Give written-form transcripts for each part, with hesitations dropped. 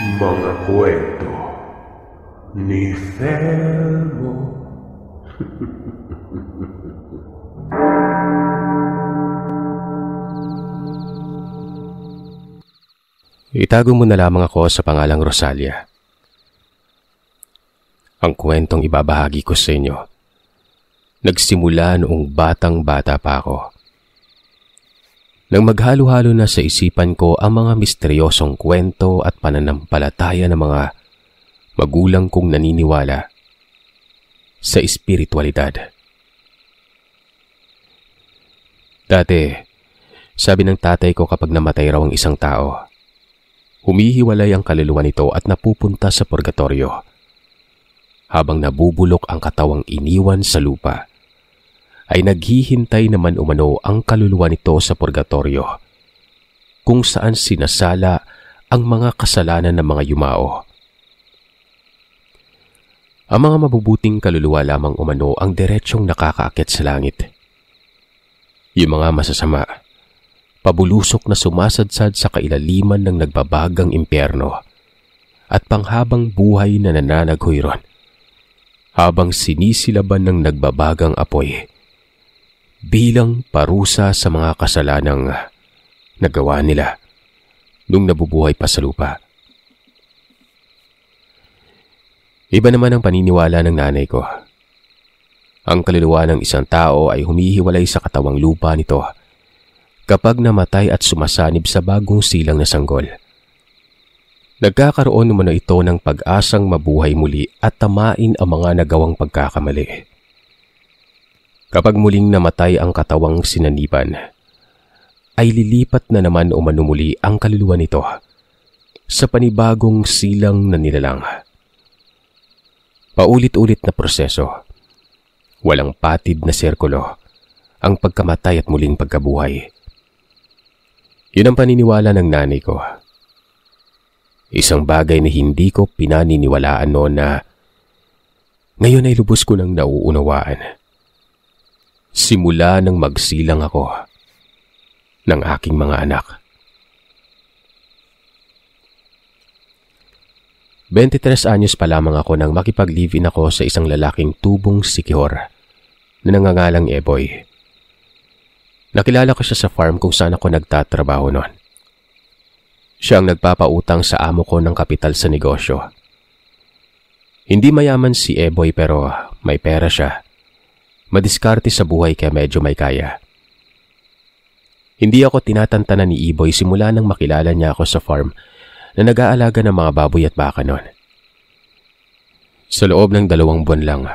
Mga kwento ni Felmo. Itago mo na lamang ako sa pangalang Rosalia. Ang kwentong ibabahagi ko sa inyo, nagsimula noong batang-bata pa ako. Nang maghalo-halo na sa isipan ko ang mga misteryosong kwento at pananampalataya ng mga magulang kong naniniwala sa espiritualidad. Dati, sabi ng tatay ko kapag namatay raw ang isang tao, humihiwalay ang kaluluwa nito at napupunta sa purgatorio, habang nabubulok ang katawang iniwan sa lupa, ay naghihintay naman umano ang kaluluwa nito sa purgatorio, kung saan sinasala ang mga kasalanan ng mga yumao. Ang mga mabubuting kaluluwa lamang umano ang diretsyong nakakaakyat sa langit. Yung mga masasama, pabulusok na sumasadsad sa kailaliman ng nagbabagang impyerno at panghabang buhay na nananaghoy ron, habang sinisilaban ng nagbabagang apoy bilang parusa sa mga kasalanang nagawa nila nung nabubuhay pa sa lupa. Iba naman ang paniniwala ng nanay ko. Ang kaluluwa ng isang tao ay humihiwalay sa katawang lupa nito kapag namatay at sumasanib sa bagong silang na sanggol. Nagkakaroon naman ito ng pag-asang mabuhay muli at tamain ang mga nagawang pagkakamali. Kapag muling namatay ang katawang sinaniban, ay lilipat na naman umano muli ang kaluluwa nito sa panibagong silang na nilalang. Paulit-ulit na proseso, walang patid na sirkulo, ang pagkamatay at muling pagkabuhay. Yun ang paniniwala ng nanay ko. Isang bagay na hindi ko pinaniniwalaan noon na ngayon ay lubos ko nang nauunawaan. Simula nang magsilang ako ng aking mga anak. 23 anyos pa lamang ako nang makipag-live-in ako sa isang lalaking tubong sikihor na nangangalang Eboy. Nakilala ko siya sa farm kung saan ako nagtatrabaho noon. Siya ang nagpapautang sa amo ko ng kapital sa negosyo. Hindi mayaman si Eboy pero may pera siya. Madiskarte sa buhay kaya medyo may kaya. Hindi ako tinatantanan ni Eboy simula nang makilala niya ako sa farm na nag-aalaga ng mga baboy at baka noon. Sa loob ng 2 buwan lang,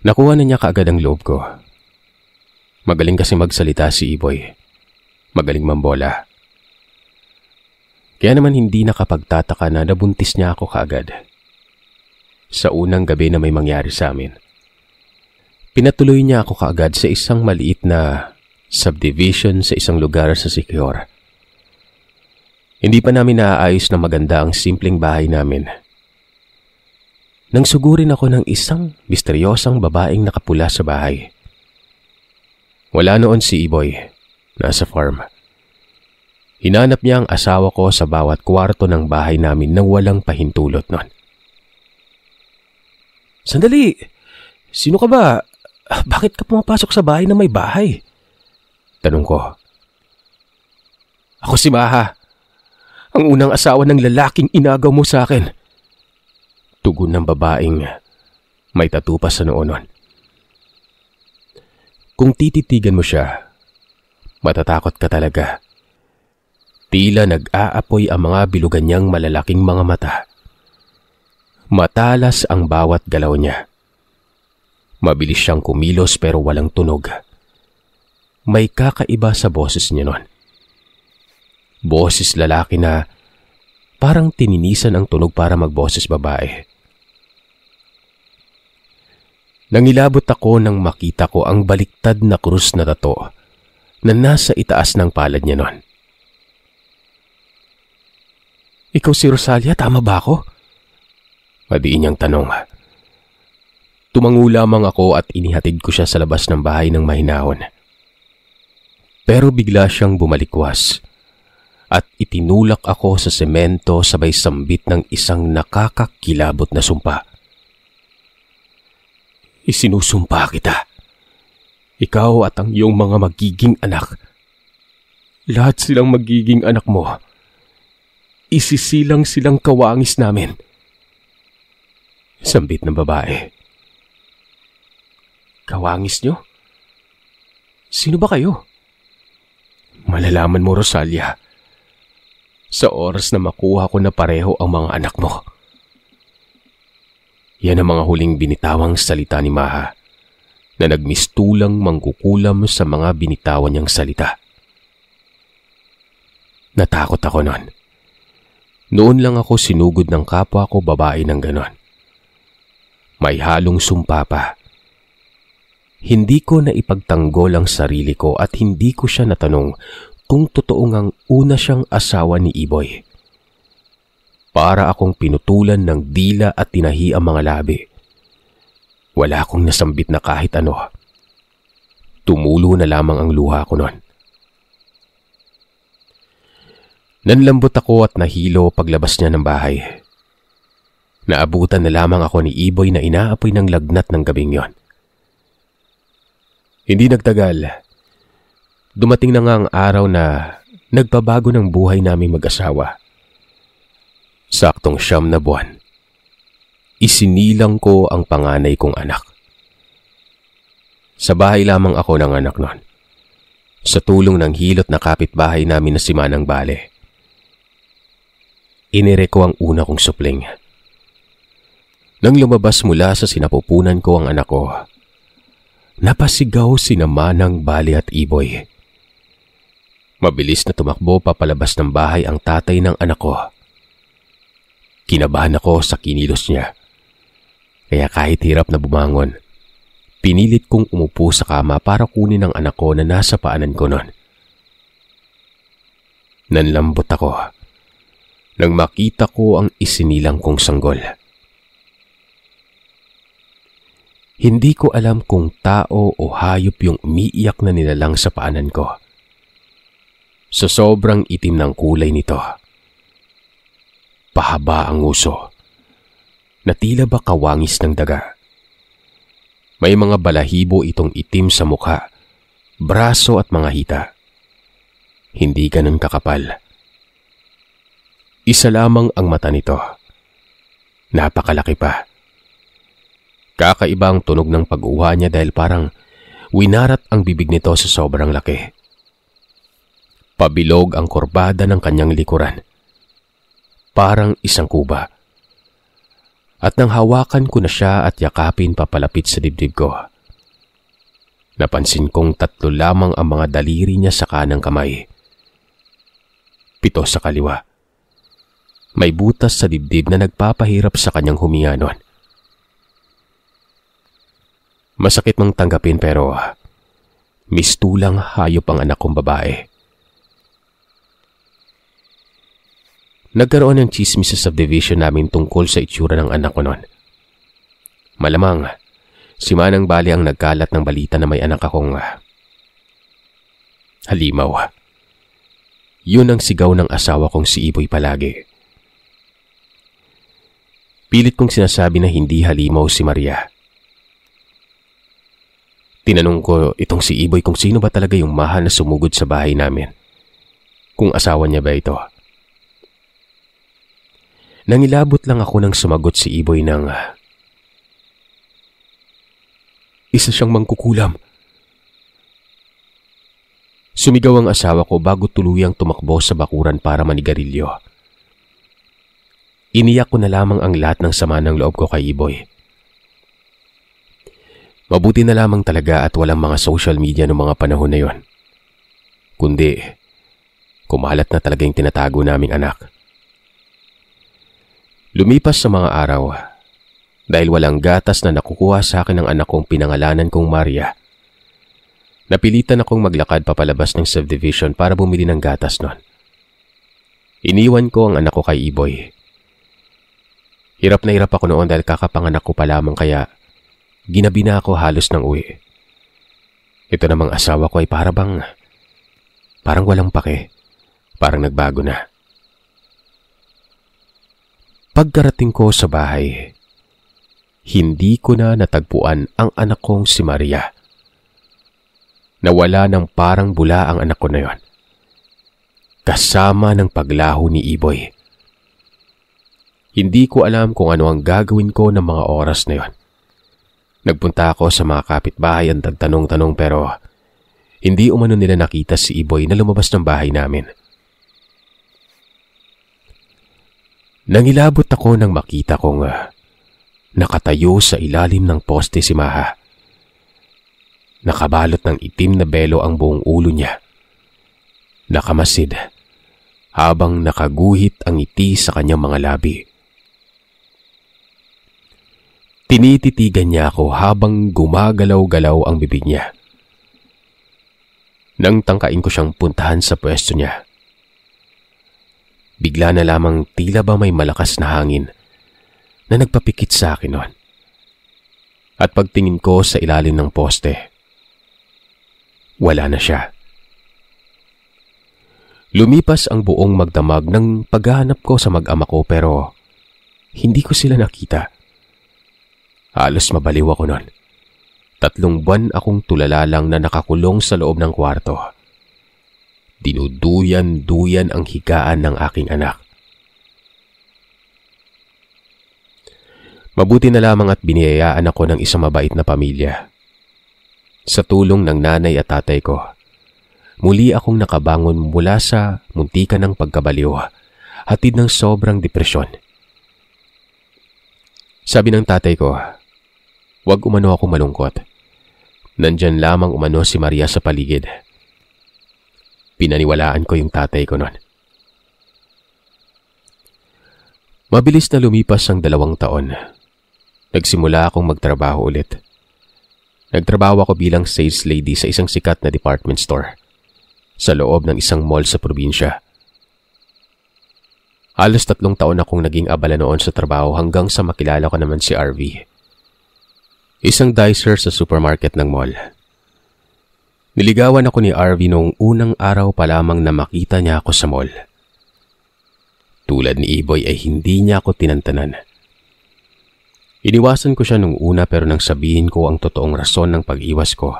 nakuha na niya kaagad ang loob ko. Magaling kasi magsalita si Eboy. Magaling mambola. Kaya naman hindi nakapagtataka na nabuntis niya ako kaagad. Sa unang gabi na may mangyari sa amin, pinatuloy niya ako kaagad sa isang maliit na subdivision sa isang lugar sa Siquijor. Hindi pa namin naaayos na maganda ang simpleng bahay namin. Nang sugurin ako ng isang misteryosang babaeng nakapula sa bahay. Wala noon si Eboy, nasa farm. Hinanap niya ang asawa ko sa bawat kwarto ng bahay namin nang walang pahintulot noon. Sandali! Sino ka ba? Bakit ka pumapasok sa bahay na may bahay? Tanong ko. Ako si Maha. Ang unang asawa ng lalaking inagaw mo sa akin. Tugon ng babaeng may tattoo pa sa noo nun. Kung tititigan mo siya, matatakot ka talaga. Tila nag-aapoy ang mga bilugan niyang malalaking mga mata. Matalas ang bawat galaw niya. Mabilis siyang kumilos pero walang tunog. May kakaiba sa boses niya nun. Boses lalaki na parang tininisan ang tunog para magboses babae. Nangilabot ako nang makita ko ang baliktad na krus na tato na nasa itaas ng palad niya nun. Ikaw si Rosalia, tama ba ako? Madiin niyang tanong. Tumango lamang ako at inihatid ko siya sa labas ng bahay ng mahinahon. Pero bigla siyang bumalikwas at itinulak ako sa semento sabay sambit ng isang nakakakilabot na sumpa. Isinusumpa kita. Ikaw at ang iyong mga magiging anak. Lahat silang magiging anak mo. Isisilang silang kawangis namin. Sambit ng babae. Kawangis nyo? Sino ba kayo? Malalaman mo, Rosalia. Sa oras na makuha ko na pareho ang mga anak mo. Yan ang mga huling binitawang salita ni Maha na nagmistulang mangkukulam sa mga binitawan niyang salita. Natakot ako noon. Noon lang ako sinugod ng kapwa ko babae ng ganon. May halong sumpa pa. Hindi ko na ipagtanggol ang sarili ko at hindi ko siya natanong kung totoo ngang una siyang asawa ni Iboy. Para akong pinutulan ng dila at tinahi ang mga labi. Wala akong nasambit na kahit ano. Tumulo na lamang ang luha ko noon. Nanlambot ako at nahilo paglabas niya ng bahay. Naabutan na lamang ako ni Iboy na inaapoy ng lagnat ng gabing yon. Hindi nagtagal. Dumating na nga ang araw na nagpabago ng buhay naming mag-asawa. Saktong 9 na buwan. Isinilang ko ang panganay kong anak. Sa bahay lamang ako ng anak nun. Sa tulong ng hilot na kapitbahay namin na si Manang Bale. Inire ko ang una kong supling. Nang lumabas mula sa sinapupunan ko ang anak ko, napasigaw sina Manang Bale at Iboy. Mabilis na tumakbo papalabas ng bahay ang tatay ng anak ko. Kinabahan ako sa kinilos niya. Kaya kahit hirap na bumangon, pinilit kong umupo sa kama para kunin ang anak ko na nasa paanan ko noon. Nanlambot ako nang makita ko ang isinilang kong sanggol. Hindi ko alam kung tao o hayop yung umiiyak na nilalang sa paanan ko. Sa sobrang itim ng kulay nito, pahaba ang uso, na tila ba kawangis ng daga. May mga balahibo itong itim sa mukha, braso at mga hita. Hindi ganun kakapal. Isa lamang ang mata nito. Napakalaki pa. Kakaiba ang tunog ng pag-uwa niya dahil parang winarat ang bibig nito sa sobrang laki. Pabilog ang kurbada ng kanyang likuran. Parang isang kuba. At nang hawakan ko na siya at yakapin papalapit sa dibdib ko, napansin kong 3 lamang ang mga daliri niya sa kanang kamay. 7 sa kaliwa. May butas sa dibdib na nagpapahirap sa kanyang huminga nun. Masakit mang tanggapin pero mistulang hayop ang anak kong babae. Nagkaroon ng chismis sa subdivision namin tungkol sa itsura ng anak ko noon. Malamang, si Manang Bale ang nagkalat ng balita na may anak akong halimaw. Yun ang sigaw ng asawa kong si Iboy palagi. Pilit kong sinasabi na hindi halimaw si Maria. Tinanong ko itong si Iboy kung sino ba talaga yung mahal na sumugod sa bahay namin. Kung asawa niya ba ito. Nangilabot lang ako nang sumagot si Iboy ng isa siyang mangkukulam. Sumigaw ang asawa ko bago tuluyang tumakbo sa bakuran para manigarilyo. Iniyak ko na lamang ang lahat ng sama ng loob ko kay Iboy. Mabuti na lamang talaga at walang mga social media noong mga panahon na yon. Kundi, kumalat na talaga yung tinatago naming anak. Lumipas sa mga araw, dahil walang gatas na nakukuha sa akin ng anak kong pinangalanan kong Maria, napilitan akong maglakad papalabas ng subdivision para bumili ng gatas nun. Iniwan ko ang anak ko kay Iboy. Hirap na hirap ako noon dahil kakapanganak ko pa lamang kaya ginabi na ako halos ng uwi. Ito namang asawa ko ay parang walang pake. Parang nagbago na. Pagkarating ko sa bahay, hindi ko na natagpuan ang anak kong si Maria. Nawala ng parang bula ang anak ko na yon, kasama ng paglaho ni Iboy. Hindi ko alam kung ano ang gagawin ko ng mga oras na yon. Nagpunta ako sa mga kapitbahay at nagtanong-tanong pero hindi umano nila nakita si Iboy na lumabas ng bahay namin. Nangilabot ako nang makita kong nakatayo sa ilalim ng poste si Maha. Nakabalot ng itim na belo ang buong ulo niya. Nakamasid habang nakaguhit ang ngiti sa kanyang mga labi. Tinititigan niya ako habang gumagalaw-galaw ang bibig niya. Nang tangkain ko siyang puntahan sa pwesto niya, bigla na lamang tila ba may malakas na hangin na nagpapikit sa akin noon. At pagtingin ko sa ilalim ng poste, wala na siya. Lumipas ang buong magdamag ng paghahanap ko sa mag-ama ko pero hindi ko sila nakita. Halos mabaliw ako noon. 3 buwan akong tulala lang na nakakulong sa loob ng kwarto. Dinuduyan-duyan ang higaan ng aking anak. Mabuti na lamang at biniyayaan ako ng isang mabait na pamilya. Sa tulong ng nanay at tatay ko, muli akong nakabangon mula sa muntikan ng pagkabaliw, hatid ng sobrang depresyon. Sabi ng tatay ko, huwag umano ako malungkot. Nandyan lamang umano si Maria sa paligid. Pinaniwalaan ko yung tatay ko noon. Mabilis na lumipas ang 2 taon. Nagsimula akong magtrabaho ulit. Nagtrabaho ako bilang sales lady sa isang sikat na department store sa loob ng isang mall sa probinsya. Halos 3 taon akong naging abala noon sa trabaho hanggang sa makilala ko naman si RV. Isang dicer sa supermarket ng mall. Niligawan ako ni RV noong unang araw pa lamang na makita niya ako sa mall. Tulad ni Iboy ay hindi niya ako tinantanan. Iniwasan ko siya nung una pero nang sabihin ko ang totoong rason ng pag-iwas ko,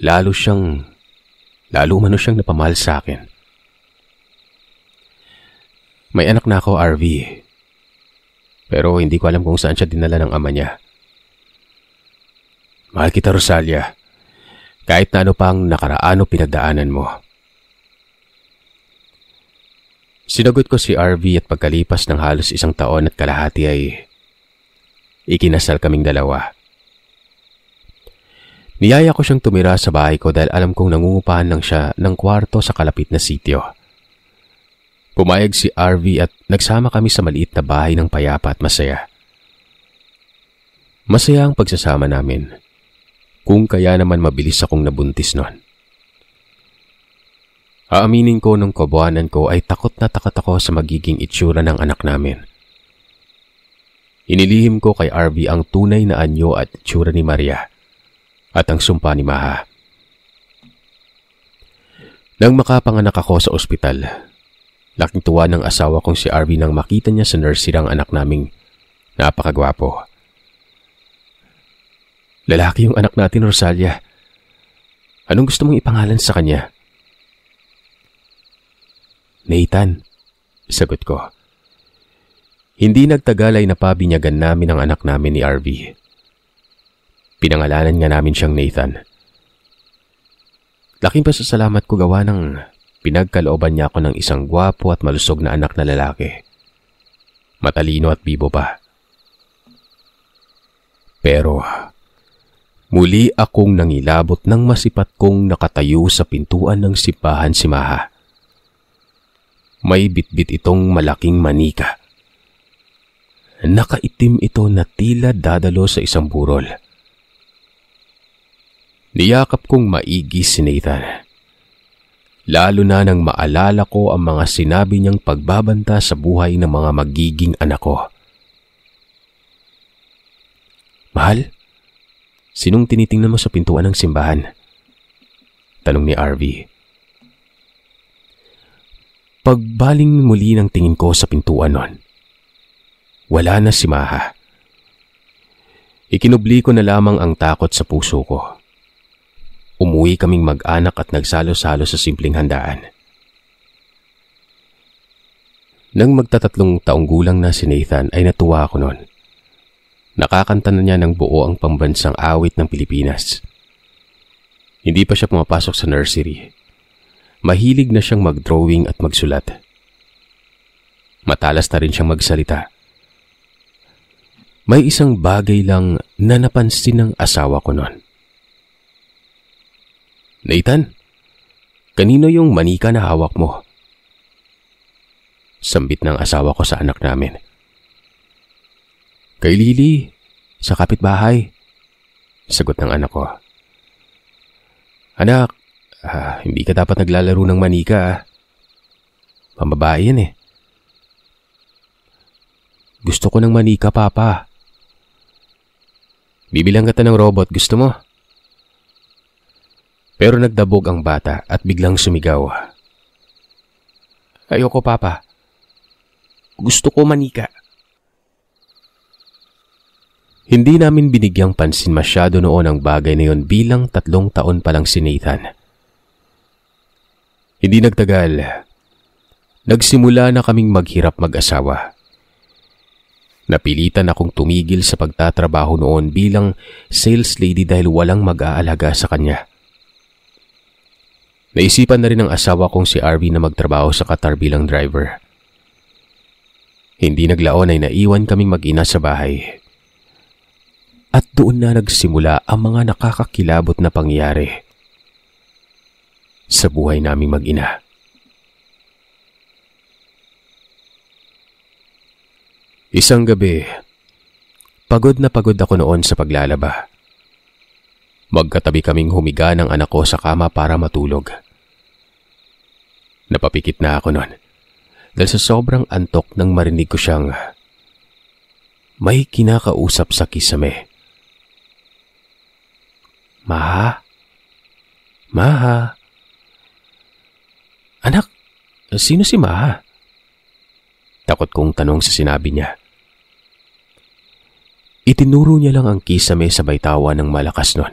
lalo umano siyang napamahal sa akin. May anak na ako, RV. Pero hindi ko alam kung saan siya dinala ng ama niya. Mahal kita, Rosalia. Kahit na ano pang nakaraan o pinagdaanan mo. Sinagot ko si RV at pagkalipas ng halos 1 taon at kalahati ay ikinasal kaming 2. Niyaya ko siyang tumira sa bahay ko dahil alam kong nangungupahan lang siya ng kwarto sa kalapit na sitio. Pumayag si RV at nagsama kami sa maliit na bahay ng payapa at masaya. Masaya ang pagsasama namin. Kung kaya naman mabilis akong nabuntis noon. Aaminin ko nung kabuanan ko ay takot na takot ako sa magiging itsura ng anak namin. Inilihim ko kay RV ang tunay na anyo at itsura ni Maria at ang sumpa ni Maha. Nang makapanganak ako sa ospital, laking tuwa ng asawa kong si RV nang makita niya sa nursery ang anak naming napakagwapo. Lalaki yung anak natin, Rosalia. Anong gusto mong ipangalan sa kanya? Nathan, sagot ko. Hindi nagtagal ay napabinyagan namin ang anak namin ni RV. Pinangalanan nga namin siyang Nathan. Laking pasasalamat ko gawa ng pinagkalooban niya ako ng isang gwapo at malusog na anak na lalaki. Matalino at bibo pa. Pero muli akong nangilabot nang masipat kong nakatayo sa pintuan ng simbahan si Maha. May bitbit itong malaking manika. Nakaitim ito na tila dadalo sa isang burol. Niyakap kong maigi si Nathan. Lalo na nang maalala ko ang mga sinabi niyang pagbabanta sa buhay ng mga magiging anak ko. Mahal? Sinong tinitingnan mo sa pintuan ng simbahan? Tanong ni RV. Pagbaling muli ng tingin ko sa pintuan nun, wala na si Maha. Ikinubli ko na lamang ang takot sa puso ko. Umuwi kaming mag-anak at nagsalo-salo sa simpleng handaan. Nang magtatatlong taong gulang na si Nathan ay natuwa ako noon. Nakakanta na niya ng buo ang pambansang awit ng Pilipinas. Hindi pa siya pumapasok sa nursery. Mahilig na siyang mag-drawing at magsulat. Matalas na rin siyang magsalita. May isang bagay lang na napansin ng asawa ko noon. Nathan, kanino yung manika na hawak mo? Sambit ng asawa ko sa anak namin. Kay Lily, sa kapitbahay. Sagot ng anak ko. Anak, hindi ka dapat naglalaro ng manika. Pambabae yan eh. Gusto ko ng manika, Papa. Bibilang kita ng robot, gusto mo? Pero nagdabog ang bata at biglang sumigaw. Ayoko, Papa. Gusto ko manika. Hindi namin binigyang pansin masyado noon ang bagay na yon bilang 3 taon pa lang si Nathan. Hindi nagtagal. Nagsimula na kaming maghirap mag-asawa. Napilitan akong tumigil sa pagtatrabaho noon bilang sales lady dahil walang mag-aalaga sa kanya. Naisipan na rin ng asawa kong si Arvin na magtrabaho sa Qatar bilang driver. Hindi naglaon ay naiwan kaming mag-ina sa bahay. At doon na nagsimula ang mga nakakakilabot na pangyayari sa buhay naming mag-ina. Isang gabi, pagod na pagod ako noon sa paglalaba. Magkatabi kaming humiga ng anak ko sa kama para matulog. Napapikit na ako noon dahil sa sobrang antok nang marinig ko siyang may kinakausap sa kisame. Maha? Maha? Anak, sino si Maha? Takot kong tanong sa sinabi niya. Itinuro niya lang ang kisame sabay tawa ng malakas nun.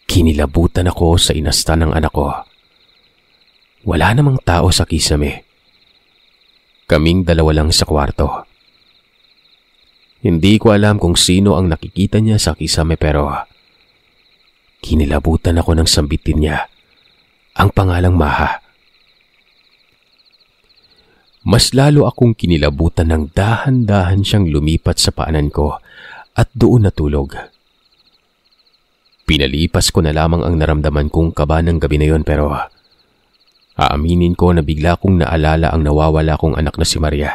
Kinilabutan ako sa inasta ng anak ko. Wala namang tao sa kisame. Kaming dalawa lang sa kwarto. Hindi ko alam kung sino ang nakikita niya sa kisame pero kinilabutan ako ng sambitin niya ang pangalang Maha. Mas lalo akong kinilabutan ng dahan-dahan siyang lumipat sa paanan ko at doon natulog. Pinalipas ko na lamang ang naramdaman kong kaba ng gabi na yon pero aaminin ko na bigla kong naalala ang nawawala kong anak na si Maria.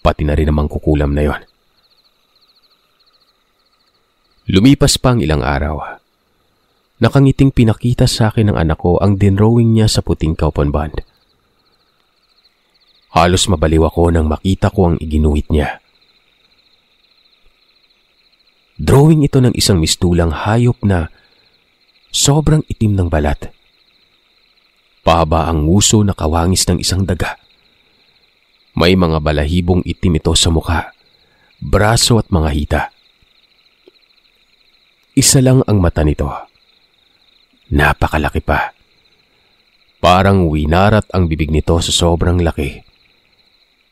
Pati na rin namang kukulam na yon. Lumipas pa ang ilang araw. Nakangiting pinakita sa akin ng anak ko ang dinrowing niya sa puting kaupon band. Halos mabaliw ako nang makita ko ang iginuhit niya. Drawing ito ng isang mistulang hayop na sobrang itim ng balat. Pahaba ang nguso na kawangis ng isang daga. May mga balahibong itim ito sa mukha, braso at mga hita. Isa lang ang mata nito. Napakalaki pa. Parang winarat ang bibig nito sa sobrang laki.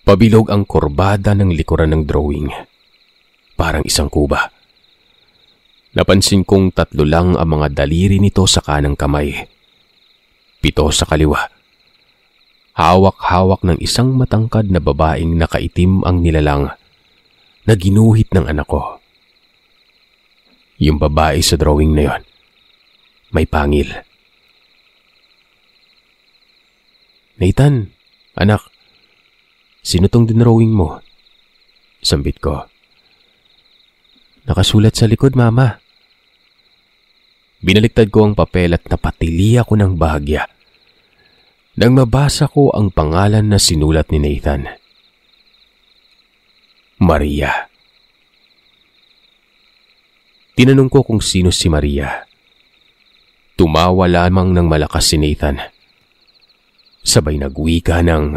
Pabilog ang kurbada ng likuran ng drawing. Parang isang kuba. Napansin kong 3 lang ang mga daliri nito sa kanang kamay. 7 sa kaliwa. Hawak-hawak ng isang matangkad na babaeng nakaitim ang nilalang na ginuhit ng anak ko. Yung babae sa drawing na yon, may pangil. Nathan, anak, sino tong dinrawing mo? Sambit ko. Nakasulat sa likod, Mama. Binaliktad ko ang papel at napatili ako ng bahagya nang mabasa ko ang pangalan na sinulat ni Nathan. Maria. Tinanong ko kung sino si Maria. Tumawa lamang ng malakas si Nathan. Sabay nagwika ng,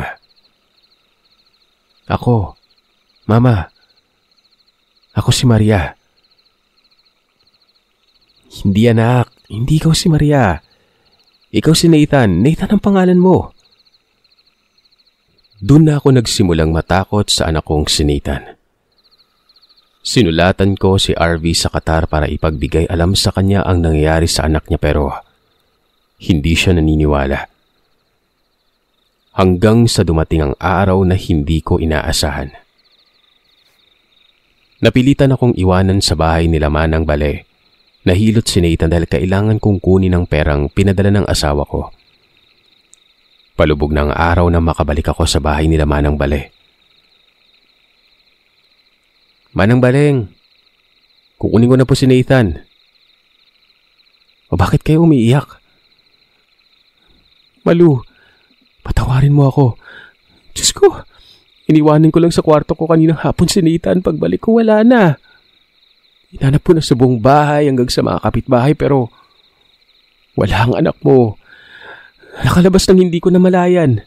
"Ako, Mama. Ako si Maria." "Hindi anak, hindi ikaw si Maria. Ikaw si Nathan. Nathan ang pangalan mo." Doon na ako nagsimulang matakot sa anak kong si Nathan. Sinulatan ko si RV sa Qatar para ipagbigay alam sa kanya ang nangyayari sa anak niya pero hindi siya naniniwala. Hanggang sa dumating ang araw na hindi ko inaasahan. Napilitan akong iwanan sa bahay nila Manang Bale. Nahilot si Nathan dahil kailangan kong kunin ang perang pinadala ng asawa ko. Palubog ng araw na makabalik ako sa bahay nila Manang Bale. "Manang Baleng, kukunin ko na po si Nathan." "O bakit kayo umiiyak?" "Malu, patawarin mo ako. Diyos ko, iniwanan ko lang sa kwarto ko kaninang hapon si Nathan. Pagbalik ko wala na. Hinanap ko na sa buong bahay hanggang sa mga kapitbahay pero wala ang anak mo. Nakalabas nang hindi ko namalayan."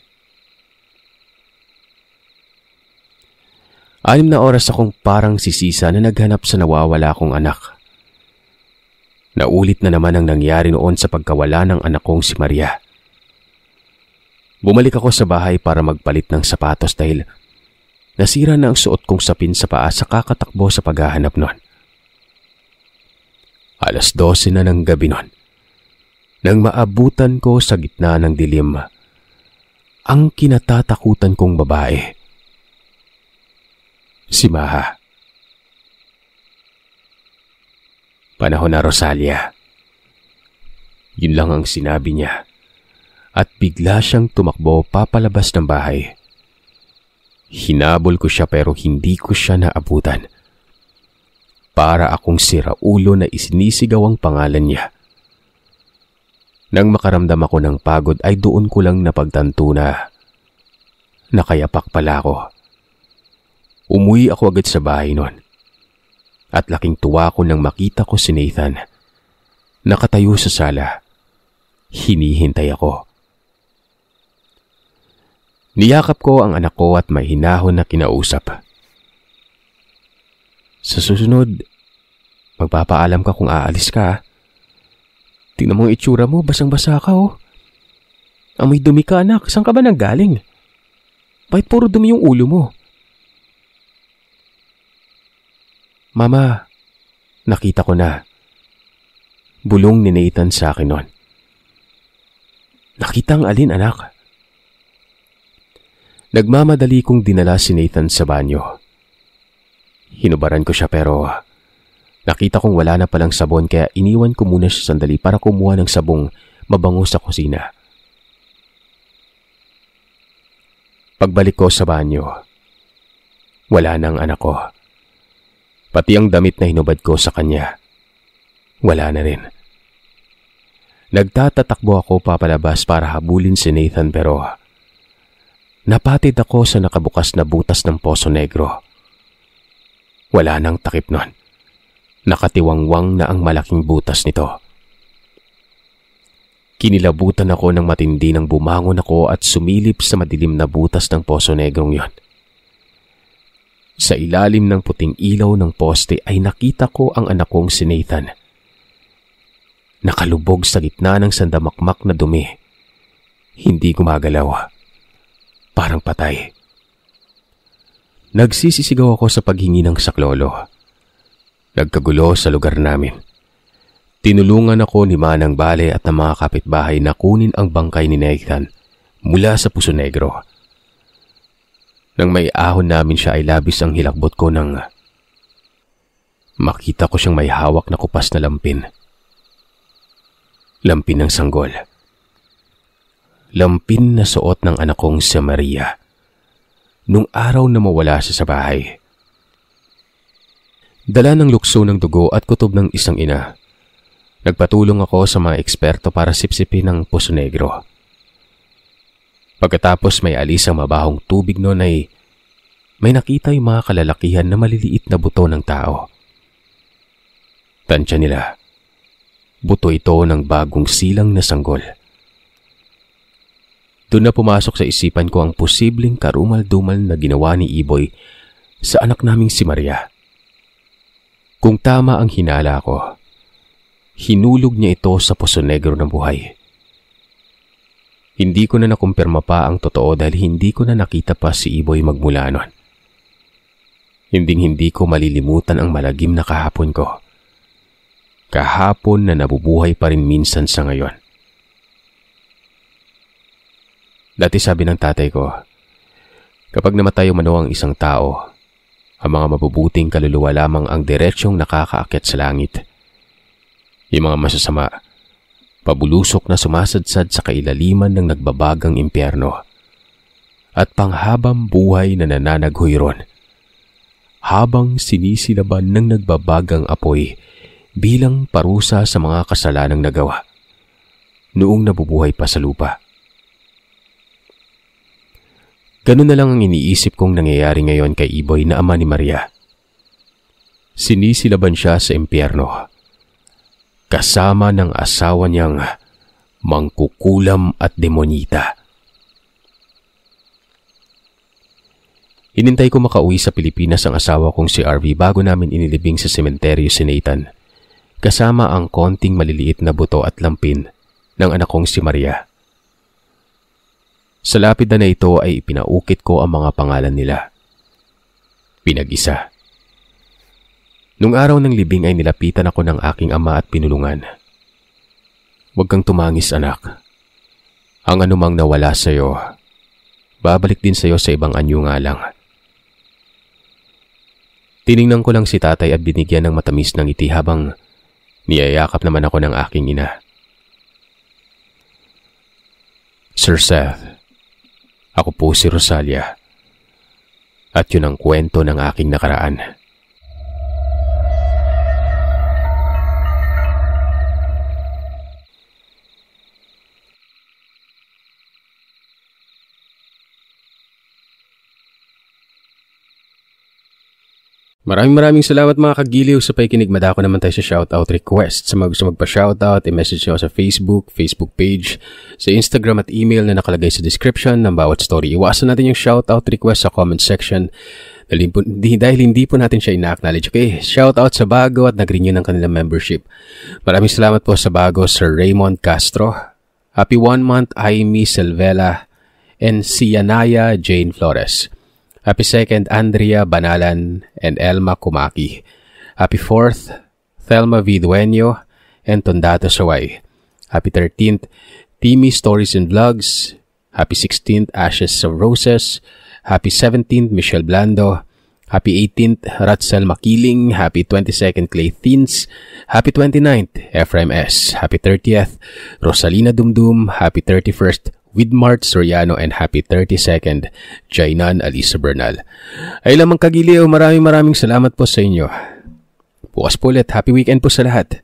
6 na oras akong parang sisisa na naghanap sa nawawala kong anak. Naulit na naman ang nangyari noon sa pagkawala ng anak kong si Maria. Bumalik ako sa bahay para magpalit ng sapatos dahil nasira na ang suot kong sapin sa paa sa kakatakbo sa paghahanap noon. 12:00 na ng gabi noon nang maabutan ko sa gitna ng dilim ang kinatatakutan kong babae. Si Maha. "Panahon na, Rosalia." Yun lang ang sinabi niya at bigla siyang tumakbo papalabas ng bahay. Hinabol ko siya pero hindi ko siya naabutan. Para akong siraulo na isinisigaw ang pangalan niya. Nang makaramdam ako ng pagod ay doon ko lang napagtanto na nakayapak pala ako. Umuwi ako agad sa bahay noon. At laking tuwa ko nang makita ko si Nathan. Nakatayo sa sala. Hinihintay ako. Niyakap ko ang anak ko at may hinahon na kinausap. "Sa susunod, magpapaalam ka kung aalis ka. Tingnan mo ang itsura mo, basang-basa ka oh. Amoy dumi ka anak, saan ka ba nanggaling? Bakit puro dumi yung ulo mo?" "Mama, nakita ko na." Bulong ni Nathan sa akin noon. "Nakita ang alin anak?" Nagmamadali kong dinala si Nathan sa banyo. Hinubaran ko siya pero nakita kong wala na palang sabon kaya iniwan ko muna siya sandali para kumuha ng sabong mabango sa kusina. Pagbalik ko sa banyo, wala na ang anak ko. Pati ang damit na hinubad ko sa kanya, wala na rin. Nagtatatakbo ako papalabas para habulin si Nathan pero napatid ako sa nakabukas na butas ng Poso Negro. Wala nang takip nun. Nakatiwangwang na ang malaking butas nito. Kinilabutan ako ng matindi nang bumangon ako at sumilip sa madilim na butas ng Poso Negrong yon. Sa ilalim ng puting ilaw ng poste ay nakita ko ang anak kong si Nathan. Nakalubog sa gitna ng sandamakmak na dumi. Hindi gumagalaw. Parang patay. Nagsisisigaw ako sa paghingi ng saklolo. Nagkagulo sa lugar namin. Tinulungan ako ni Manang Bale at ng mga kapitbahay na kunin ang bangkay ni Nathan mula sa Poso Negro. Nang may ahon namin siya ay labis ang hilakbot ko nang makita ko siyang may hawak na kupas na lampin. Lampin ng sanggol. Lampin na suot ng anak kong si Maria nung araw na mawala siya sa bahay. Dala ng lukso ng dugo at kutob ng isang ina. Nagpatulong ako sa mga eksperto para sipsipin ang Poso Negro. Pagkatapos may alis ang mabahong tubig noon ay may nakita yung mga kalalakihan na maliliit na buto ng tao. Tansya nila, buto ito ng bagong silang na sanggol. Doon na pumasok sa isipan ko ang posibleng karumal-dumal na ginawa ni Iboy sa anak naming si Maria. Kung tama ang hinala ko, hinulog niya ito sa Poso Negro ng buhay. Hindi ko na nakumpirma pa ang totoo dahil hindi ko na nakita pa si Iboy magmula noon. Hindi ko malilimutan ang malagim na kahapon ko. Kahapon na nabubuhay pa rin minsan sa ngayon. Dati sabi ng tatay ko, kapag namatay umano ang isang tao, ang mga mabubuting kaluluwa lamang ang diretsyong nakakaakyat sa langit. Yung mga masasama, pabulusok na sumasadsad sa kailaliman ng nagbabagang impyerno at panghabang buhay na nananaghoy ron, habang sinisilaban ng nagbabagang apoy bilang parusa sa mga kasalanang nagawa noong nabubuhay pa sa lupa. Ganun na lang ang iniisip kong nangyayari ngayon kay Iboy na ama ni Maria. Sinisilaban siya sa impyerno, kasama ng asawa niyang mangkukulam at demonyita. Hinintay ko makauwi sa Pilipinas ang asawa kong si RV bago namin inilibing sa sementeryo si Nathan, kasama ang konting maliliit na buto at lampin ng anak kong si Maria. Sa lapid na ito ay ipinaukit ko ang mga pangalan nila. Pinag-isa. Nung araw ng libing ay nilapitan ako ng aking ama at pinulungan. Huwag kang tumangis, anak. Ang anumang nawala sa iyo, babalik din sa iyo sa ibang anyo nga lang. Tiningnan ko lang si tatay at binigyan ng matamis ng ngiti habang niyayakap naman ako ng aking ina. Sir Seth, ako po si Rosalia. At yun ang kwento ng aking nakaraan. Maraming salamat mga kagiliw sa pakikinig. Madako naman tayo sa shoutout request. Sa mga gusto magpa-shoutout, i-message nyo sa Facebook page, sa Instagram at email na nakalagay sa description ng bawat story. Iwasan natin yung shoutout request sa comment section dahil hindi po natin siya ina-acknowledge. Okay, shoutout sa bago at nag-renew ng kanilang membership. Maraming salamat po sa bago, Sir Raymond Castro. Happy 1 month, Aimee Selvela and Cianaya Jane Flores. Happy 2nd, Andrea Banalan and Elma Kumaki. Happy 4th, Thelma V. Dueño and Tondato Saway. Happy 13th, Timmy Stories and Vlogs. Happy 16th, Ashes of Roses. Happy 17th, Michelle Blando. Happy 18th, Ratzel Makiling. Happy 22nd, Clay Thins. Happy 29th, Ephraim S. Happy 30th, Rosalina Dumdum. Happy 31st, Widmart Soriano, and happy 32nd, Jainan Alisa Bernal. Ay lamang kagiliw, maraming salamat po sa inyo. Bukas po ulit, happy weekend po sa lahat.